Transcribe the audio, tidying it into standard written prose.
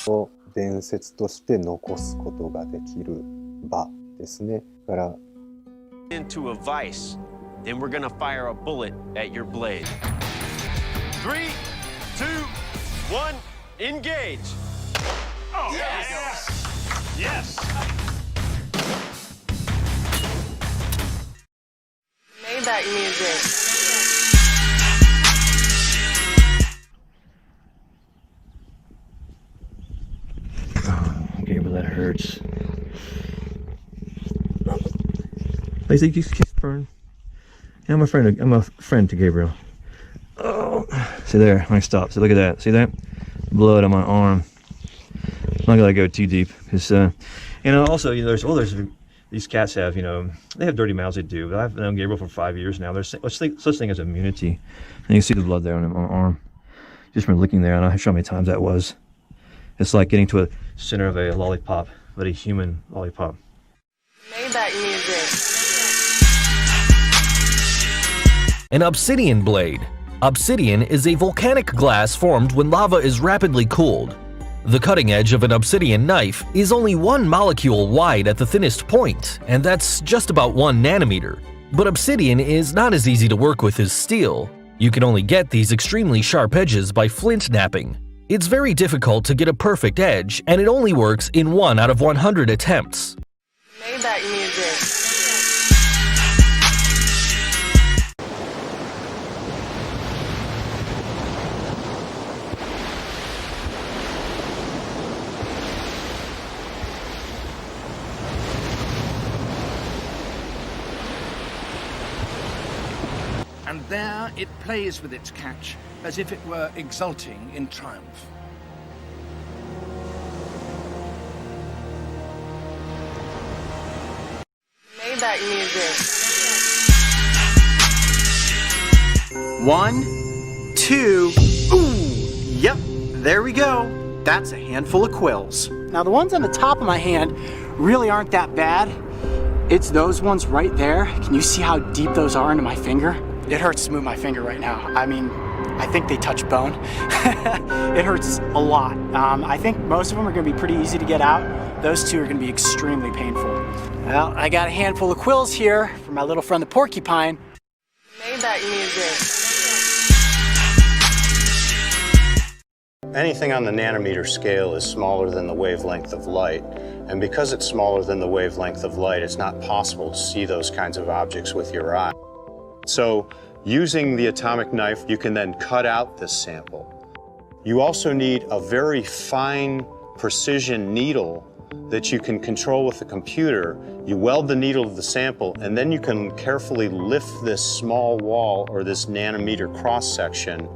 を伝説として残すことができる場ですね。だから into a vice, then we're gonna fire a bullet at your blade. 3, 2, 1, engage. Oh, yes! Yes! Maybach music. Okay, but that hurts. They say just burn. Yeah, I'm a friend to Gabriel. Oh, see there, I stopped. So look at that. See that? Blood on my arm. I'm not gonna go too deep, because also there's these cats have they have dirty mouths. They do. But I've known Gabriel for 5 years now. There's such thing as immunity, and you can see the blood there on my arm, just from licking there. And I show how many times that was. It's like getting to a center of a lollipop, but a human lollipop. Maybach music. An obsidian blade. Obsidian is a volcanic glass formed when lava is rapidly cooled. The cutting edge of an obsidian knife is only 1 molecule wide at the thinnest point, and that's just about 1 nanometer. But obsidian is not as easy to work with as steel. You can only get these extremely sharp edges by flint knapping. It's very difficult to get a perfect edge, and it only works in 1 out of 100 attempts. Maybach music. And there it plays with its catch as if it were exulting in triumph. Maybach music. 1, 2, ooh, yep, there we go. That's a handful of quills. Now the ones on the top of my hand really aren't that bad. It's those ones right there. Can you see how deep those are into my finger? It hurts to move my finger right now. I mean, I think they touch bone. It hurts a lot. I think most of them are gonna be pretty easy to get out. Those two are gonna be extremely painful. Well, I got a handful of quills here for my little friend the porcupine. Maybach music. Anything on the nanometer scale is smaller than the wavelength of light, and because it's smaller than the wavelength of light, it's not possible to see those kinds of objects with your eye. So, using the atomic knife, you can then cut out this sample. You also need a very fine precision needle that you can control with the computer. You weld the needle to the sample, and then you can carefully lift this small wall or this nanometer cross section.